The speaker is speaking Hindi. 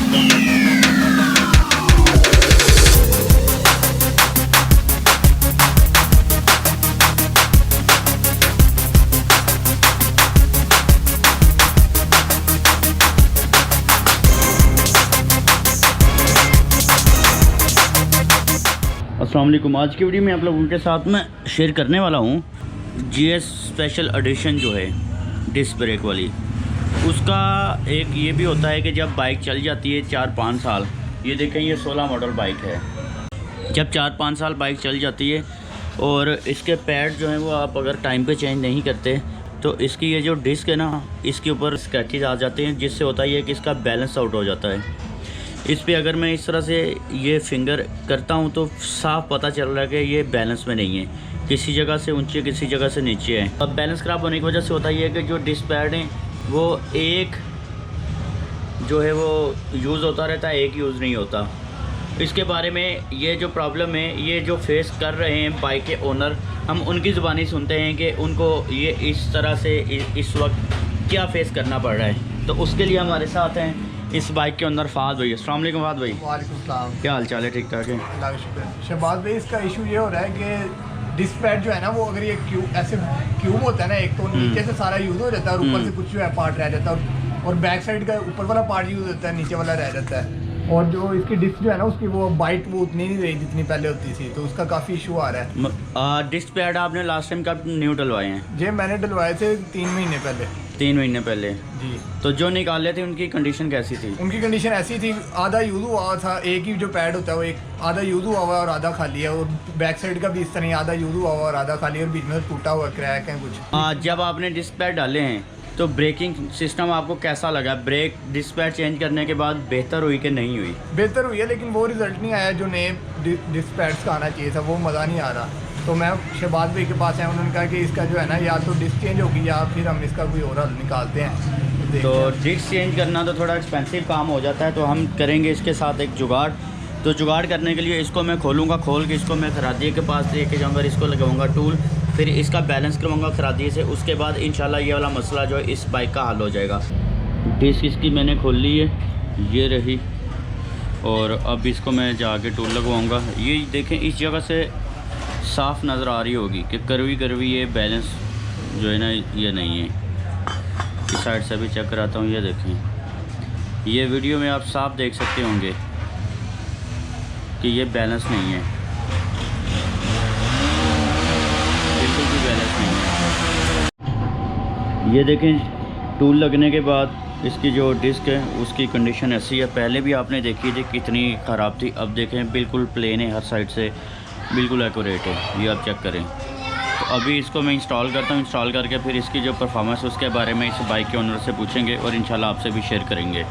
अस्सलाम वालेकुम। आज की वीडियो में आप लोगों के साथ में शेयर करने वाला हूँ जीएस स्पेशल एडिशन जो है डिस्क ब्रेक वाली, उसका एक ये भी होता है कि जब बाइक चल जाती है 4-5 साल, ये देखें ये 16 मॉडल बाइक है, जब 4-5 साल बाइक चल जाती है और इसके पैड जो हैं वो आप अगर टाइम पे चेंज नहीं करते तो इसकी ये जो डिस्क है ना, इसके ऊपर स्क्रैचेस आ जाते हैं, जिससे होता है कि इसका बैलेंस आउट हो जाता है। इस पे अगर मैं इस तरह से ये फिंगर करता हूँ तो साफ पता चल रहा है कि ये बैलेंस में नहीं है, किसी जगह से ऊंचे किसी जगह से नीचे है। अब बैलेंस ख़राब होने की वजह से होता है कि जो डिस्क पैड हैं वो एक जो है वो यूज़ होता रहता है, एक यूज़ नहीं होता। इसके बारे में ये जो प्रॉब्लम है ये जो फेस कर रहे हैं बाइक के ओनर, हम उनकी ज़ुबानी सुनते हैं कि उनको ये इस तरह से इस वक्त क्या फेस करना पड़ रहा है। तो उसके लिए हमारे साथ हैं इस बाइक के अंदर फ़ाद भाई। अस्सलाम वालेकुम फ़ाद भाई। वालेकुम सलाम। क्या हाल चाल है? ठीक ठाक है, अल्लाह का शुक्र। शहबाज भाई, इसका इशू ये हो रहा है कि डिस्क पैड जो है ना, वो अगर ये क्यूब होता है ना, एक तो नीचे से सारा यूज़ हो जाता है और ऊपर से कुछ जो है पार्ट रह जाता है, और बैक साइड का ऊपर वाला पार्ट यूज़ होता है, नीचे वाला रह जाता है। और जो इसकी डिस्क जो है ना, उसकी वो बाइट वो उतनी नहीं रही जितनी पहले होती थी, तो उसका काफ़ी इशू आ रहा है। डिस्क पैड आपने लास्ट टाइम कब न्यू डलवाए हैं? जी मैंने डलवाए थे 3 महीने पहले। 3 महीने पहले जी। तो जो निकाले थे उनकी कंडीशन कैसी थी? उनकी कंडीशन ऐसी थी, आधा यूज़ हुआ था, एक ही जो पैड होता है वो एक आधा यूज़ हुआ हुआ और आधा खाली है, और बैक साइड का भी इस तरह आधा यूज़ हुआ हुआ और आधा खाली है, और बीच में टूटा हुआ क्रैक है कुछ। जब आपने डिस्क पैड डाले हैं तो ब्रेकिंग सिस्टम आपको कैसा लगा? ब्रेक डिस्क पैड चेंज करने के बाद बेहतर हुई कि नहीं हुई? बेहतर हुई है, लेकिन वो रिज़ल्ट नहीं आया जो नए डिस्क पैड्स का आना चाहिए था, वो मज़ा नहीं आ रहा। तो मैं शहबाज भाई के पास आया, उन्होंने कहा कि इसका जो है ना, या तो डिस्क चेंज होगी या फिर हम इसका कोई और हल निकालते हैं। तो डिस्क चेंज करना तो थोड़ा एक्सपेंसिव काम हो जाता है, तो हम करेंगे इसके साथ एक जुगाड़। तो जुगाड़ करने के लिए इसको मैं खोलूँगा, खोल के इसको मैं खरादिए के पास लेके जाऊँगा, इसको लगाऊँगा टूल, फिर इसका बैलेंस करवाऊँगा खरादिए से। उसके बाद इंशाल्लाह ये वाला मसला जो है इस बाइक का हल हो जाएगा। डिस्क इसकी मैंने खोल ली है, ये रही, और अब इसको मैं जाके टूल लगवाऊँगा। ये देखें इस जगह से साफ़ नज़र आ रही होगी कि करवी ये बैलेंस जो है ना ये नहीं है। इस साइड से भी चेक कराता हूँ, ये देखें, ये वीडियो में आप साफ देख सकते होंगे कि ये बैलेंस नहीं है, बिल्कुल भी बैलेंस नहीं है। ये देखें टूल लगने के बाद इसकी जो डिस्क है उसकी कंडीशन ऐसी है। पहले भी आपने देखी थी कितनी ख़राब थी, अब देखें बिल्कुल प्लेन है, हर साइड से बिल्कुल एक्यूरेट है, ये आप चेक करें। तो अभी इसको मैं इंस्टॉल करता हूँ, इंस्टॉल करके फिर इसकी जो परफॉर्मेंस उसके बारे में इस बाइक के ओनर से पूछेंगे और इंशाल्लाह आपसे भी शेयर करेंगे।